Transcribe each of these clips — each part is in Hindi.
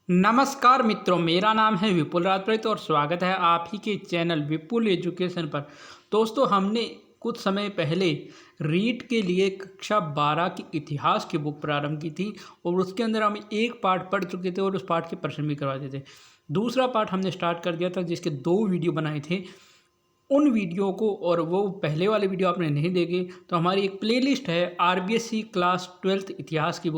नमस्कार मित्रों, मेरा नाम है विपुल राजपुरोहित और स्वागत है आप ही के चैनल विपुल एजुकेशन पर। दोस्तों, हमने कुछ समय पहले रीट के लिए कक्षा 12 की इतिहास की बुक प्रारंभ की थी और उसके अंदर हम एक पार्ट पढ़ चुके थे और उस पार्ट के प्रश्न भी करवाते थे। दूसरा पार्ट हमने स्टार्ट कर दिया था जिसके 2 वीडियो बनाए थे। उन वीडियो को और वो पहले वाले वीडियो आपने नहीं देखे तो हमारी एक प्लेलिस्ट है आरबीएससी क्लास 12th इतिहास की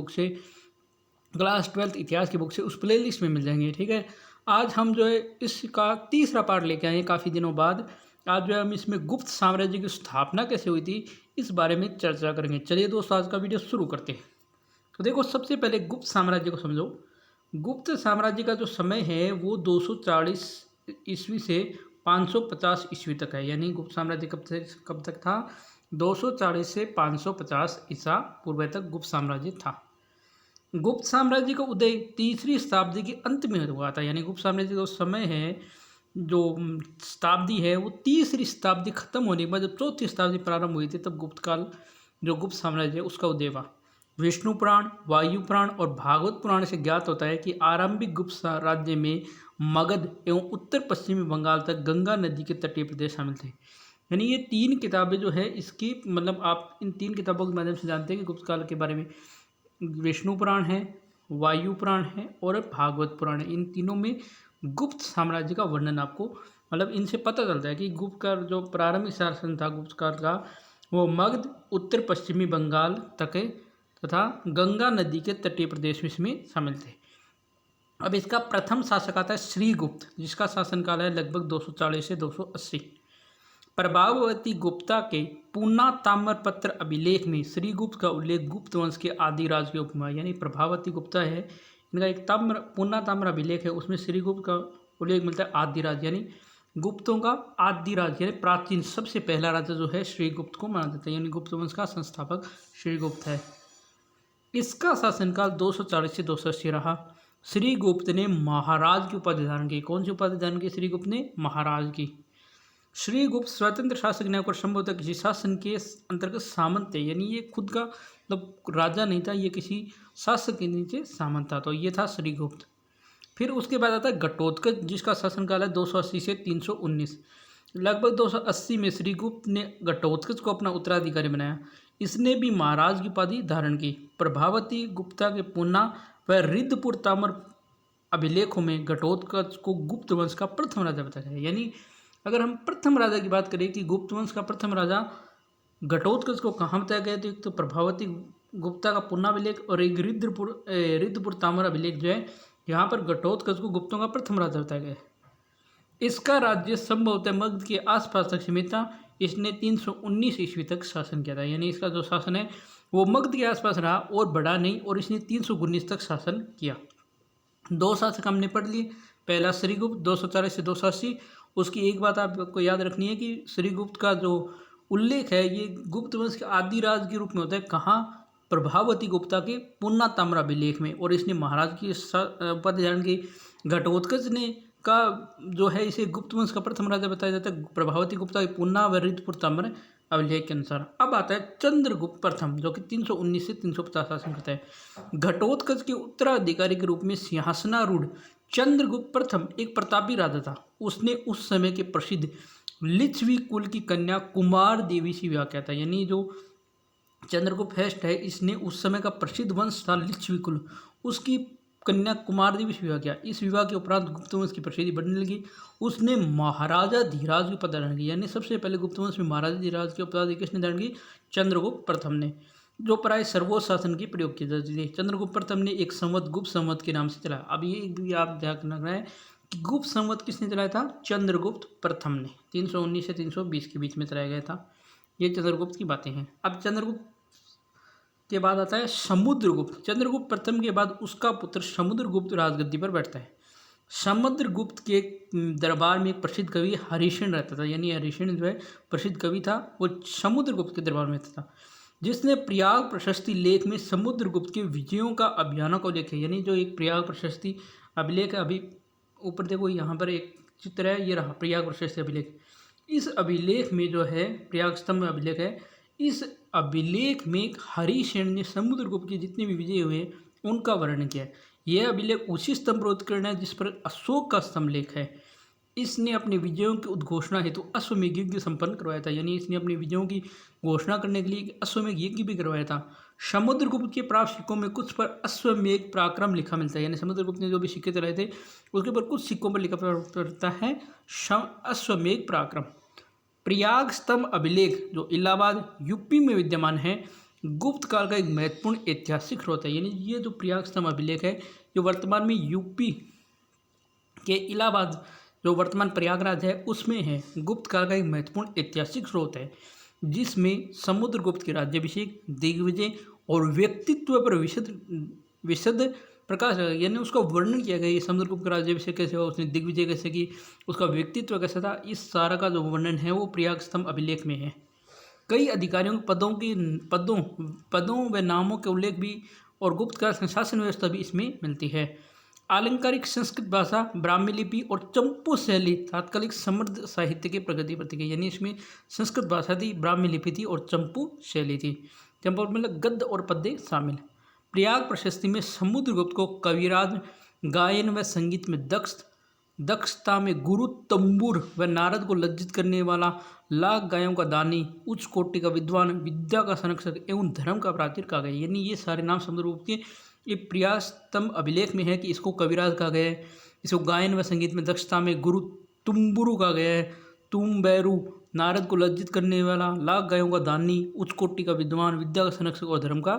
बुक से, उस प्लेलिस्ट में मिल जाएंगे। ठीक है, आज हम जो है इसका तीसरा पार्ट लेके आए हैं काफ़ी दिनों बाद। आज जो है हम इसमें गुप्त साम्राज्य की स्थापना कैसे हुई थी इस बारे में चर्चा करेंगे। चलिए दोस्तों, आज का वीडियो शुरू करते हैं। तो देखो, सबसे पहले गुप्त साम्राज्य को समझो। गुप्त साम्राज्य का जो समय है वो 240 ईस्वी से 550 ईस्वी तक है। यानी गुप्त साम्राज्य कब तक था? 240 से 550 ईसा पूर्व तक गुप्त साम्राज्य था। गुप्त साम्राज्य का उदय तीसरी शताब्दी के अंत में हुआ था। यानी गुप्त साम्राज्य का जो समय है, जो शताब्दी है, वो तीसरी शताब्दी खत्म होने के बाद जब चौथी शताब्दी प्रारंभ हुई थी तब गुप्त काल जो गुप्त साम्राज्य है उसका उदय हुआ। विष्णु पुराण, वायु पुराण और भागवत पुराण से ज्ञात होता है कि आरंभिक गुप्त राज्य में मगध एवं उत्तर पश्चिमी बंगाल तक गंगा नदी के तटीय प्रदेश शामिल थे। यानी ये 3 किताबें जो है इसकी, मतलब आप इन 3 किताबों के माध्यम से जानते हैं कि गुप्त काल के बारे में। विष्णु पुराण है, वायु पुराण है और भागवत पुराण है। इन तीनों में गुप्त साम्राज्य का वर्णन आपको, मतलब इनसे पता चलता है कि गुप्त का जो प्रारंभिक शासन था गुप्त काल का, वो मगध, उत्तर पश्चिमी बंगाल तक तथा गंगा नदी के तटीय प्रदेश में शामिल थे। अब इसका प्रथम शासक आता है श्रीगुप्त, जिसका शासनकाल है लगभग 240 से 280। प्रभावती गुप्ता के पूना ताम्रपत्र अभिलेख में श्रीगुप्त का उल्लेख गुप्त वंश के आदि राज के उपमा, यानी प्रभावती गुप्ता है, इनका एक पूना ताम्र अभिलेख है, उसमें श्रीगुप्त का उल्लेख मिलता है। आदि राज यानी गुप्तों का आदि राज, यानी प्राचीन सबसे पहला राजा जो है श्रीगुप्त को माना जाता है। यानी गुप्त वंश का संस्थापक श्रीगुप्त है। इसका शासनकाल 240 से 280 रहा। श्रीगुप्त ने महाराज की उपाधि धारण की। कौन सी उपाधि धारण की? श्रीगुप्त ने महाराज की। श्रीगुप्त स्वतंत्र शासक ने होकर संभवतः किसी शासन के अंतर्गत सामंत थे। यानी ये खुद का मतलब राजा नहीं था, ये किसी शासक के नीचे सामंत था। तो ये था श्रीगुप्त। फिर उसके बाद आता है घटोत्कच, जिसका शासनकाल है 280 से 319। लगभग 280 में श्रीगुप्त ने घटोत्कच को अपना उत्तराधिकारी बनाया। इसने भी महाराज की उपाधि धारण की। प्रभावती गुप्ता के पूना व रिद्धपुर ताम्र अभिलेखों में घटोत्कच को गुप्त वंश का प्रथम राजा बताया है। यानी अगर हम प्रथम राजा की बात करें कि गुप्त वंश का प्रथम राजा घटोत्कच को कहाँ बताया गया, तो एक तो प्रभावती गुप्ता का पुनःअभिलेख और एक रिद्धपुर ताम्र अभिलेख जो है, यहाँ पर घटोत्कच को गुप्तों का प्रथम राजा बताया गया है। इसका राज्य संभवतः मगध के आसपास तक सीमित था। इसने 319 ईस्वी तक शासन किया था। यानी इसका जो शासन है वो मगध के आसपास रहा और बढ़ा नहीं, और इसने 319 तक शासन किया। 2 शासक हमने पढ़ लिए। पहला श्रीगुप्त 240 से 280। उसकी एक बात आपको याद रखनी है कि श्रीगुप्त का जो उल्लेख है ये गुप्त वंश के आदि राज के रूप में होता है। कहाँ? प्रभावती गुप्ता के पूना ताम्र अभिलेख में। और इसने महाराज की उपाधि धारण की। घटोत्कच ने का जो है इसे गुप्त वंश का प्रथम राजा बताया जाता है, प्रभावती गुप्ता के पूना व रिद्धपुर ताम्र अभिलेख के अनुसार। अब आता है चंद्रगुप्त प्रथम, जो कि 319 से 350 शासन करता है। घटोत्कच के उत्तराधिकारी के रूप में सिंहासनारूढ़ चंद्रगुप्त प्रथम एक प्रतापी राजा था। उसने उस समय के प्रसिद्ध लिच्छवी कुल की कन्या कुमार देवी से विवाह किया था। यानी जो चंद्रगुप्त फर्स्ट है, इसने उस समय का प्रसिद्ध वंश था लिच्छवी कुल, उसकी कन्या कुमार देवी से विवाह किया। इस विवाह के उपरांत गुप्त वंश की प्रसिद्धि बढ़ने लगी। उसने महाराजा धीराज की उपाधि धारण की। यानी सबसे पहले गुप्त वंश में महाराजा धीराज की उपाधि किसने धारण की? चंद्रगुप्त प्रथम ने, जो प्राय सर्वोच्च शासन की प्रयोग की जाती थी। चंद्रगुप्त प्रथम ने एक संवत गुप्त संवत के नाम से चलाया। अब ये भी आप ध्यान रखना है कि गुप्त संवत किसने चलाया था? चंद्रगुप्त प्रथम ने। 319 से 320 के बीच में चलाया गया था। ये चंद्रगुप्त की बातें हैं। अब चंद्रगुप्त के बाद आता है समुद्रगुप्त। चंद्रगुप्त प्रथम के बाद उसका पुत्र समुद्रगुप्त राजगद्दी पर बैठता है। समुद्रगुप्त के दरबार में एक प्रसिद्ध कवि हरिसेन रहता था। यानी हरिसेन जो है प्रसिद्ध कवि था, वो समुद्रगुप्त के दरबार में रहता था, जिसने प्रयाग प्रशस्ति लेख में समुद्रगुप्त के विजयों का अभियानों को लिखे। यानी जो एक प्रयाग प्रशस्ति अभिलेख है, अभी ऊपर देखो यहाँ पर एक चित्र है, ये रहा प्रयाग प्रशस्ति अभिलेख। इस अभिलेख में जो है प्रयाग स्तंभ अभिलेख है, इस अभिलेख में हरिसेन ने समुद्रगुप्त के जितने भी विजय हुए उनका वर्णन किया है। यह अभिलेख उसी स्तंभ पर उत्कीर्ण है जिस पर अशोक का स्तंभ लेख है। इसने अपने विजयों की उद्घोषणा हेतु अश्वमेध यज्ञ संपन्न करवाया था, यानी इसने अपने विजयों की घोषणा करने के लिए एक अश्वमेध यज्ञ भी करवाया था। समुद्रगुप्त के प्राप्त सिक्कों में कुछ पर अश्वमेध पराक्रम लिखा मिलता है, यानी समुद्रगुप्त ने जो भी सिक्के चलाए थे उसके ऊपर कुछ सिक्कों पर लिखा पड़ता है अश्वमेध पराक्रम। प्रयाग स्तंभ अभिलेख जो इलाहाबाद यूपी में विद्यमान है, गुप्त काल का एक महत्वपूर्ण ऐतिहासिक स्रोत है। यानी ये जो प्रयाग स्तंभ अभिलेख है जो वर्तमान में यूपी के इलाहाबाद जो वर्तमान प्रयागराज है उसमें है, गुप्त काल का एक महत्वपूर्ण ऐतिहासिक स्रोत है जिसमें समुद्रगुप्त के राज्याभिषेक, दिग्विजय और व्यक्तित्व पर विशद प्रकाश, यानी उसका वर्णन किया गया। समुद्रगुप्त का राज्याभिषेक कैसे हुआ, उसने दिग्विजय कैसे की, उसका व्यक्तित्व कैसा था, इस सारा का जो वर्णन है वो प्रयाग स्तंभ अभिलेख में है। कई अधिकारियों के पदों व नामों के उल्लेख भी और गुप्त काल शासन व्यवस्था भी इसमें मिलती है। आलंकारिक संस्कृत भाषा, ब्राह्मी लिपि और चंपू शैली तात्कालिक समृद्ध साहित्य की प्रगति प्रतीक है। यानी इसमें संस्कृत भाषा थी, ब्राह्मी लिपि थी और चंपू शैली थी। चंपू मतलब गद्य और पद्य शामिल। प्रयाग प्रशस्ति में समुद्रगुप्त को कविराज, गायन व संगीत में दक्षता में गुरु, तंबूर व नारद को लज्जित करने वाला, लाख गायों का दानी, उच्च कोटि का विद्वान, विद्या का संरक्षक एवं धर्म का प्राचीर कहा गया। यानी ये सारे नाम समुद्रगुप्त के ये प्रयाग स्तंभ अभिलेख में है कि इसको कविराज कहा गया है, इसको गायन व संगीत में दक्षता में गुरु तुम्बुरु कहा गया है, तुम बैरू, नारद को लज्जित करने वाला, लाख गायों का दानी, उच्च कोटि का विद्वान, विद्या का संरक्षक और धर्म का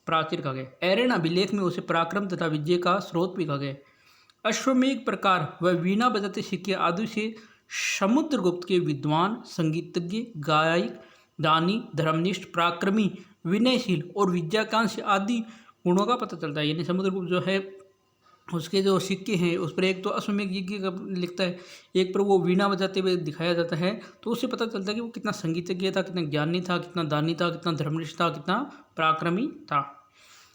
प्राचीर कहा गया। एरन अभिलेख में उसे पराक्रम तथा विजय का स्रोत भी कहा गया। अश्वमेध प्रकार व वीणा बजाते सिक्के आदि से समुद्रगुप्त के विद्वान, संगीतज्ञ, गायक, दानी, धर्मनिष्ठ, पराक्रमी, विनयशील और विद्याकांक्षी आदि गुणों का पता चलता है। यानी समुद्रगुप्त जो है उसके जो सिक्के हैं उस पर एक तो अश्वमेध यज्ञ का लिखता है, एक पर वो वीणा बजाते हुए दिखाया जाता है, तो उससे पता चलता है कि वो कितना संगीतज्ञ था, कितना ज्ञानी था, कितना दानी था, कितना धर्मनिष्ठ था, कितना पराक्रमी था।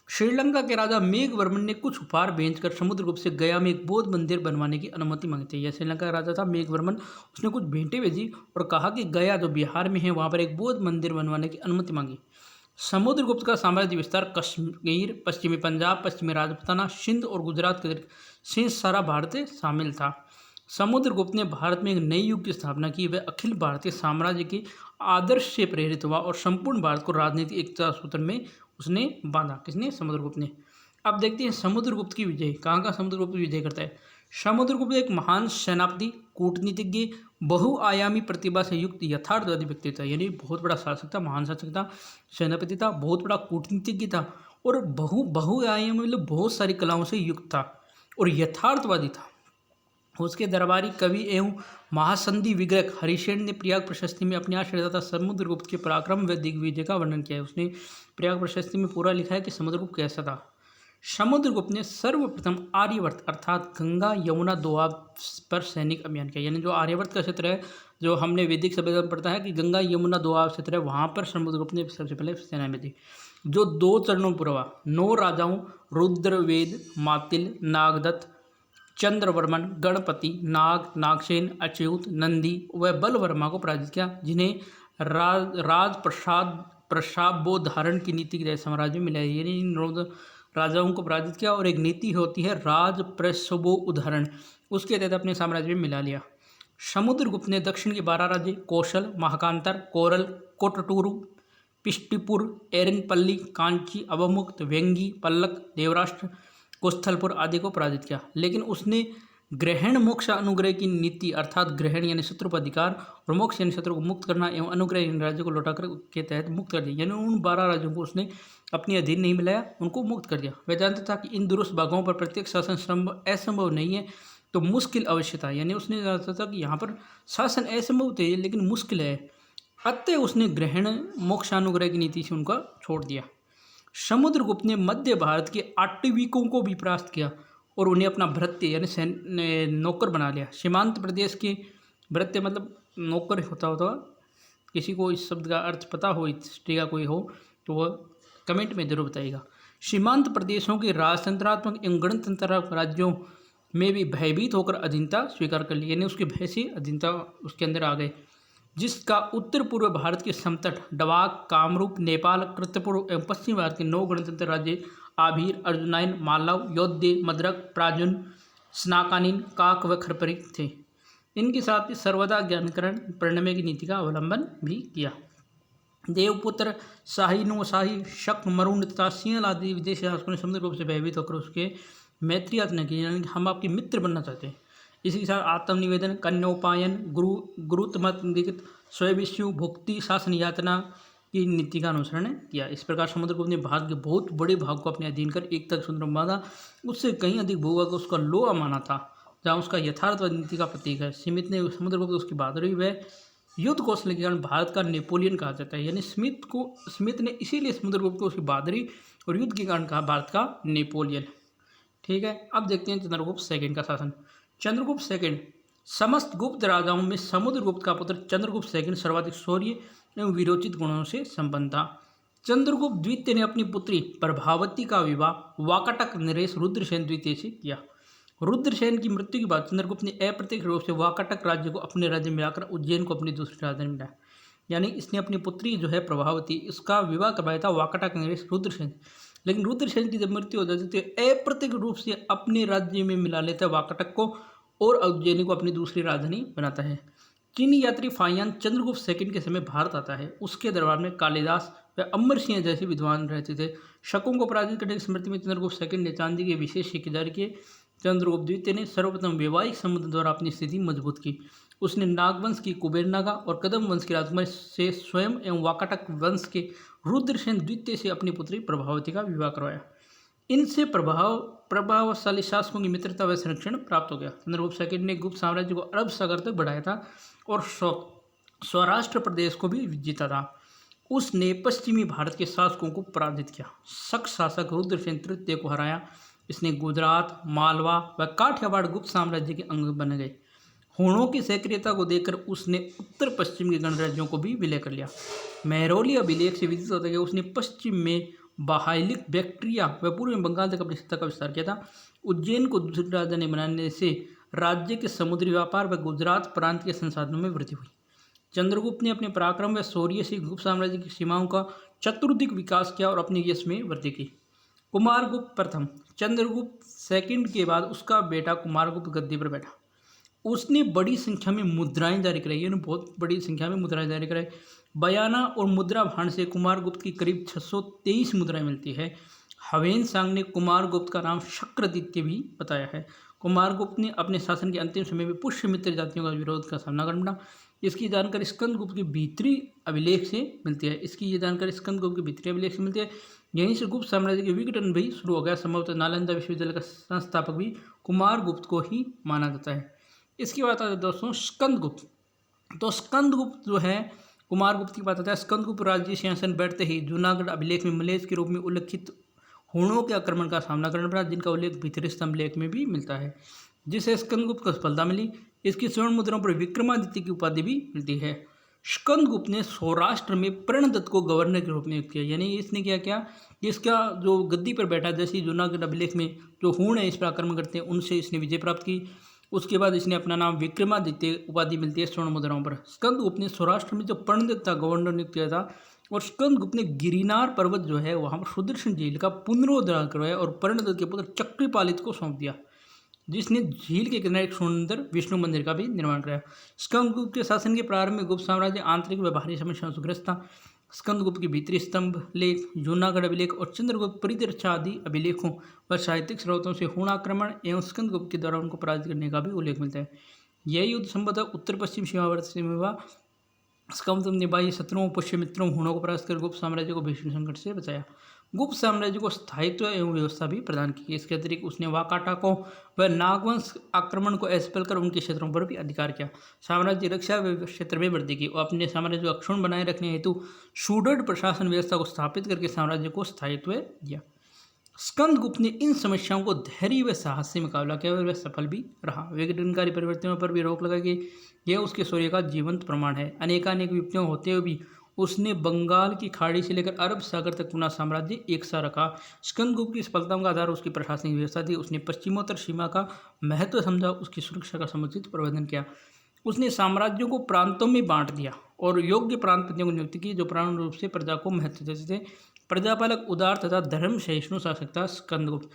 श्रीलंका के राजा मेघवर्मन ने कुछ उपहार भेजकर समुद्रगुप्त से गया में एक बौद्ध मंदिर बनवाने की अनुमति मांगी थी। यह श्रीलंका का राजा था मेघवर्मन, उसने कुछ भेंटें भेजी और कहा कि गया जो बिहार में है वहाँ पर एक बौद्ध मंदिर बनवाने की अनुमति मांगी। समुद्रगुप्त का साम्राज्य विस्तार कश्मीर, पश्चिमी पंजाब, पश्चिमी राजपूताना, सिंध और गुजरात के शेष सारा भारत शामिल था। समुद्रगुप्त ने भारत में एक नई युग की स्थापना की। वह अखिल भारतीय साम्राज्य के आदर्श से प्रेरित हुआ और संपूर्ण भारत को राजनीतिक एकता सूत्र में उसने बांधा। किसने? समुद्रगुप्त ने। अब देखते हैं समुद्रगुप्त की विजय। कहाँ का समुद्रगुप्त विजय करता है? समुद्रगुप्त एक महान सेनापति, कूटनीतिज्ञ, बहुआयामी प्रतिभा से युक्त यथार्थवादी व्यक्ति था। यानी बहुत बड़ा शासक था, महान शासक था, सेनापति था, बहुत बड़ा कूटनीतिज्ञ था और बहुआयामी मतलब बहुत सारी कलाओं से युक्त था और यथार्थवादी था। उसके दरबारी कवि एवं महासंधि विग्रह हरिसेन ने प्रयाग प्रशस्ति में अपने आश्रयदाता समुद्रगुप्त के पराक्रम व दिग्विजय का वर्णन किया है। उसने प्रयाग प्रशस्ति में पूरा लिखा है कि समुद्रगुप्त कैसा था। समुद्रगुप्त ने सर्वप्रथम आर्यवर्त अर्थात गंगा यमुना दोआब पर सैनिक अभियान किया। यानी जो आर्यवर्त का क्षेत्र है, जो हमने वैदिक सभ्यता में पढ़ता है कि गंगा यमुना दोआब क्षेत्र है, वहाँ पर समुद्रगुप्त ने सबसे पहले सेना में दी, जो 2 चरणों पूरा हुआ। 9 राजाओं रुद्रवेद, मातिल, नागदत्त, चंद्रवर्मन, गणपति, नाग, नागसेन, अच्युत, नंदी व बलवर्मा को पराजित किया, जिन्हें राज प्रसादोधारण की नीति के तहत साम्राज्य में मिलाई। यानी इन राजाओं को पराजित किया और एक नीति होती है राज प्रसवोधारण, उसके तहत अपने साम्राज्य में मिला लिया। समुद्रगुप्त ने दक्षिण के 12 राज्य कौशल, महाकांतर, कोरल, कोटटूरू, पिष्टिपुर, एरनपल्ली, कांची, अवमुक्त, वेंगी, पल्लक, देवराष्ट्र, कुस्थलपुर आदि को पराजित किया। लेकिन उसने ग्रहण मोक्ष अनुग्रह की नीति अर्थात ग्रहण यानी शत्रु पर अधिकार और मोक्ष यानी शत्रु को मुक्त करना एवं अनुग्रह यानी राज्य को लौटाकर के तहत मुक्त कर दिया। यानी उन 12 राज्यों को उसने अपने अधीन नहीं मिलाया, उनको मुक्त कर दिया। वह जानता था कि इन दुरुस्त भागों पर प्रत्येक शासन असंभव नहीं है, तो मुश्किल अवश्य था। यानी उसने जानता था कि यहाँ पर शासन असंभव थे लेकिन मुश्किल है, अतः उसने ग्रहण मोक्षानुग्रह की नीति से उनका छोड़ दिया। समुद्रगुप्त ने मध्य भारत के आट्टविकों को भी परास्त किया और उन्हें अपना भृत्य यानी नौकर बना लिया। सीमांत प्रदेश के भृत्य मतलब नौकर होता किसी को इस शब्द का अर्थ पता हो, इस का कोई हो तो वह कमेंट में जरूर बताइएगा। सीमांत प्रदेशों के राजतंत्रात्मक एवं गणतंत्र राज्यों में भी भयभीत होकर अधीनता स्वीकार कर ली। यानी उसके भय से अधीनता उसके अंदर आ गए, जिसका उत्तर पूर्व भारत के समतट डवाक, कामरूप, नेपाल, कृतपुर एवं पश्चिम भारत के 9 गणतंत्र राज्य आभीर, अर्जुनायन, मालव, यौध्य, मद्रक, प्राजुन, स्नाकानीन, काक व खरपरिक थे। इनके साथ ही सर्वदा ज्ञानकरण प्रणमय की नीति का अवलंबन भी किया। देवपुत्र, शाही, शाही, शक, मरुण तथा सिंहल आदि विदेशी शासकों ने समुद्रगुप्त से भयभीत होकर उसके मैत्री याचना की, यानी कि हम आपके मित्र बनना चाहते हैं। इसी के साथ आत्मनिवेदन, कन्योपायन, गुरुतमत लिखित, स्वयं भुक्ति, शासन यातना की नीति का अनुसरण किया। इस प्रकार समुद्रगुप्त ने भारत के बहुत बड़े भाग को अपने अधीन कर एक तक सुंदर बांधा, उससे कहीं अधिक भूभाग उसका लोहा माना था, जहाँ उसका यथार्थवाद नीति का प्रतीक है। स्मिथ ने समुद्रगुप्त उसकी बहादुरी व युद्ध कौशल के कारण भारत का नेपोलियन कहा जाता है। यानी स्मिथ ने इसीलिए समुद्रगुप्त को उसकी बहादुरी और युद्ध के कारण कहा भारत का नेपोलियन। ठीक है, अब देखते हैं चंद्रगुप्त सेकंड का शासन। चंद्रगुप्त सेकंड समस्त गुप्त राजाओं में समुद्रगुप्त का पुत्र चंद्रगुप्त सेकंड सर्वाधिक शौर्य एवं वीरोचित गुणों से संपन्न था। चंद्रगुप्त द्वितीय ने अपनी पुत्री प्रभावती का विवाह वाकाटक नरेश रुद्रसेन द्वितीय से किया। रुद्रसेन की मृत्यु के बाद चंद्रगुप्त ने अप्रत्यक्ष रूप से वाकाटक राज्य को अपने राज्य में मिलाकर उज्जैन को अपनी दूसरी राजधानी बनाया। यानी इसने अपनी पुत्री जो है प्रभावती, इसका विवाह करवाया था वाकाटक नरेश रुद्रसेन। लेकिन रुद्रसेन की जब मृत्यु हो जाती तो अप्रत्यक्ष रूप से अपने राज्य में मिला लेता है वाकाटक को और उज्जैन को अपनी दूसरी राजधानी बनाता है। चीनी यात्री फाहियान चंद्रगुप्त सेकंड के समय भारत आता है। उसके दरबार में कालिदास व अमर सिंह जैसे विद्वान रहते थे। शकों को पराजित करने की स्मृति में चंद्रगुप्त सेकंड ने चांदी के विशेष सिक्के जारी किए। चंद्रगुप्त द्वितीय ने सर्वप्रथम वैवाहिक संबंध द्वारा अपनी स्थिति मजबूत की। उसने नागवंश की कुबेरनागा और कदम वंश की राजकुमारी से स्वयं एवं वाकाटक वंश के रुद्रसेन द्वितीय से अपनी पुत्री प्रभावती का विवाह करवाया। इनसे प्रभावशाली शासकों की मित्रता व संरक्षण प्राप्त हो गया। चंद्रगुप्त सेकंड ने गुप्त साम्राज्य को अरब सागर तक बढ़ाया था और सौराष्ट्र प्रदेश को भी जीता था। उसने पश्चिमी भारत के शासकों को पराजित किया। शक शासक रुद्रसेन तृतीय को हराया। इसने गुजरात, मालवा व काठियावाड़ गुप्त साम्राज्य के अंग बन गए। हूणों की सक्रियता को देखकर उसने उत्तर पश्चिम के गणराज्यों को भी विलय कर लिया। महरौली अभिलेख से विदित होता है कि उसने पश्चिम में बाहाइलिक, बैक्ट्रिया व पूर्व में बंगाल तक अपनी सत्ता का विस्तार किया था। उज्जैन को दूसरी राजधानी बनाने से राज्य के समुद्री व्यापार व गुजरात प्रांत के संसाधनों में वृद्धि हुई। चंद्रगुप्त ने अपने पराक्रम व शौर्य से गुप्त साम्राज्य की सीमाओं का चतुर्दिक विकास किया और अपने यश में वृद्धि की। कुमारगुप्त प्रथम, चंद्रगुप्त सेकंड के बाद उसका बेटा कुमारगुप्त गद्दी पर बैठा। उसने बड़ी संख्या में मुद्राएं जारी कराई, यानी बहुत बड़ी संख्या में मुद्राएं जारी कराई। बयाना और मुद्रा भांड से कुमारगुप्त की करीब 623 मुद्राएं मिलती है। हवेन सांग ने कुमारगुप्त का नाम शक्रदित्य भी बताया है। कुमारगुप्त ने अपने शासन के अंतिम समय में पुष्यमित्र जातियों का विरोध का सामना करना। इसकी जानकारी स्कंदगुप्त के भीतरी अभिलेख से मिलती है। यहीं से गुप्त साम्राज्य के विघटन भी शुरू हो गया। संभवतः नालंदा विश्वविद्यालय का संस्थापक भी कुमारगुप्त को ही माना जाता है। इसकी बात आती है दोस्तों स्कंदगुप्त। तो स्कंदगुप्त जो है कुमारगुप्त की बात आता है। स्कंदगुप्त राज्य सिंहासन बैठते ही जूनागढ़ अभिलेख में मलेच्छ के रूप में उल्लिखित हूणों के आक्रमण का सामना करना पड़ा, जिनका उल्लेख भीतरी स्तंभ लेख में भी मिलता है, जिसे स्कंदगुप्त को सफलता मिली। इसकी स्वर्ण मुद्राओं पर विक्रमादित्य की उपाधि भी मिलती है। स्कंदगुप्त ने सौराष्ट्र में प्रणदत्त को गवर्नर के रूप में नियुक्त किया। यानी इसने क्या किया, इसका जो गद्दी पर बैठा, जैसे जूनागढ़ अभिलेख में जो हूण है इस पर आक्रमण करते हैं, उनसे इसने विजय प्राप्त की। उसके बाद इसने अपना नाम विक्रमादित्य उपाधि मिलती है स्वर्ण मुद्राओं पर। स्कंदगुप्त ने सौराष्ट्र में जो प्रणदत्त था गवर्नर नियुक्त किया था, और स्कंदगुप्त ने गिरिनार पर्वत जो है वहाँ पर सुदर्शन झील का पुनरोद्धार करवाया और प्रणदत्त के पुत्र चक्रपालित को सौंप दिया, जिसने झील के किनारे एक सुंदर विष्णु मंदिर का भी निर्माण कराया। स्कंदगुप्त के शासन के प्रारंभ में गुप्त साम्राज्य आंतरिक व बाहरी समस्याओं से ग्रस्त था। स्कंदगुप्त के भीतरी स्तंभ लेख, जूनागढ़ अभिलेख और चंद्रगुप्त परिदर्शा आदि अभिलेखों व साहित्यिक स्रोतों से हूण आक्रमण एवं स्कंदगुप्त के द्वारा उनको पराजित करने का भी उल्लेख मिलता है। यह युद्ध संभवतः उत्तर पश्चिम सीमावर्ती में हुआ। स्कंदगुप्त ने बाह्य शत्रुओं, पुष्यमित्रों, हूणों को परास्त कर गुप्त साम्राज्य को भीषण संकट से बचाया। गुप्त साम्राज्य को स्थायित्व एवं व्यवस्था भी प्रदान की। इसके अतिरिक्त उसने वाकाटकों व नागवंश आक्रमण को असफल कर उनके क्षेत्रों पर भी अधिकार किया। साम्राज्य रक्षा क्षेत्र में वृद्धि की और अपने साम्राज्य को अक्षुण्ण बनाए रखने हेतु सुदृढ़ प्रशासन व्यवस्था को स्थापित करके साम्राज्य को स्थायित्व दिया। स्कंदगुप्त ने इन समस्याओं को धैर्य व साहस से मुकाबला किया और वह सफल भी रहा। विघटनकारी परिवर्तनों पर भी रोक लगाई गई। यह उसके शौर्य का जीवंत प्रमाण है। अनेकानेक विपत्तियां होते हुए भी उसने बंगाल की खाड़ी से लेकर अरब सागर तक पूरा साम्राज्य एक सा रखा। स्कंदगुप्त की सफलताओं का आधार उसकी प्रशासनिक व्यवस्था थी। उसने पश्चिमोत्तर सीमा का महत्व समझा, उसकी सुरक्षा का समुचित प्रबंधन किया। उसने साम्राज्यों को प्रांतों में बांट दिया और योग्य प्रांतपतियों को नियुक्त की, जो प्राण रूप से प्रजा को महत्व देते थे। प्रजापालक, उदार तथा धर्म सहिष्णु शासक था स्कंदगुप्त।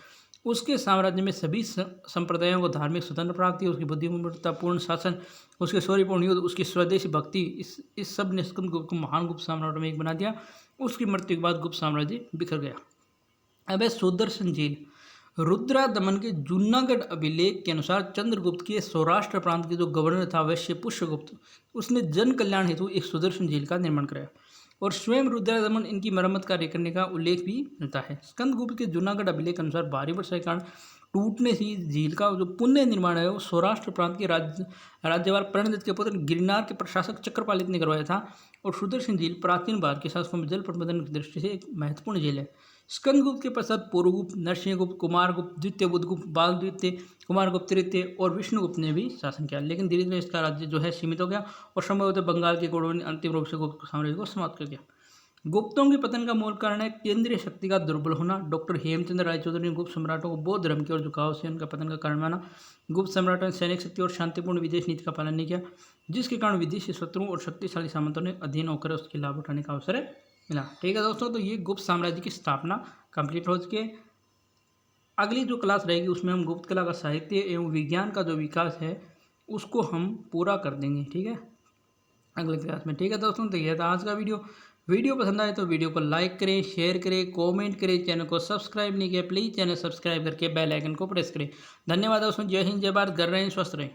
उसके साम्राज्य में सभी संप्रदायों को धार्मिक स्वतंत्र प्राप्त थी। उसकी बुद्धिमत्तापूर्ण शासन, उसके शौर्यपूर्ण युद्ध, उसकी स्वदेशी भक्ति, इस सब ने स्कंदगुप्त को महान गुप्त सम्राट में एक बना दिया। उसकी मृत्यु के बाद गुप्त साम्राज्य बिखर गया। अब है सुदर्शन झील। रुद्रा दमन के जूनागढ़ अभिलेख के अनुसार चंद्रगुप्त के सौराष्ट्र प्रांत के जो गवर्नर था वैश्य पुष्यगुप्त, उसने जन कल्याण हेतु एक सुदर्शन झील का निर्माण कराया और स्वयं रुद्रदमन इनकी मरम्मत कार्य करने का उल्लेख भी मिलता है। स्कंदगुप्त के जूनागढ़ अभिलेख के अनुसार भारी वर्षा के कारण टूटने से झील का जो पुण्य निर्माण है वो सौराष्ट्र प्रांत के राज्यपाल प्रणदत्त के पुत्र गिरनार के प्रशासक चक्रपालित ने करवाया था। और सुदर्शन झील प्राचीन भारत के शासकों में जल प्रबंधन की दृष्टि से एक महत्वपूर्ण झील है। स्कंदगुप्त के पश्चात पूर्वगुप्त, नरसिंहगुप्त, कुमारगुप्त द्वितीय, बुद्धगुप्त, बाल द्वितीय, कुमारगुप्त तृतीय और विष्णुगुप्त ने भी शासन किया, लेकिन धीरे धीरे इसका राज्य जो है सीमित हो गया और संभवतः बंगाल के गौड़ों ने अंतिम रूप से गुप्त साम्राज्य को समाप्त कर दिया। गुप्तों के पतन का मूल कारण है केंद्रीय शक्ति का दुर्बल होना। डॉक्टर हेमचंद्र रायचौधरी ने गुप्त सम्राटों को बौद्ध धर्म की ओर झुकाव से उनका पतन का कारण माना। गुप्त सम्राटों ने सैनिक शक्ति और शांतिपूर्ण विदेश नीति का पालन नहीं किया, जिसके कारण विदेशी शत्रुओं और शक्तिशाली सामंतों ने अधीन होकर उसके लाभ उठाने का अवसर मिला। ठीक है दोस्तों, तो ये गुप्त साम्राज्य की स्थापना कंप्लीट हो चुकी है। अगली जो क्लास रहेगी उसमें हम गुप्त कला का साहित्य एवं विज्ञान का जो विकास है उसको हम पूरा कर देंगे। ठीक है, अगले क्लास में। ठीक है दोस्तों, तो यह था आज का वीडियो पसंद आए तो वीडियो को लाइक करें, शेयर करें, कमेंट करें। चैनल को सब्सक्राइब नहीं किया प्लीज़ चैनल सब्सक्राइब करके बेल आइकन को प्रेस करें। धन्यवाद दोस्तों। जय हिंद, जय भारत। घर रहें, स्वस्थ रहें।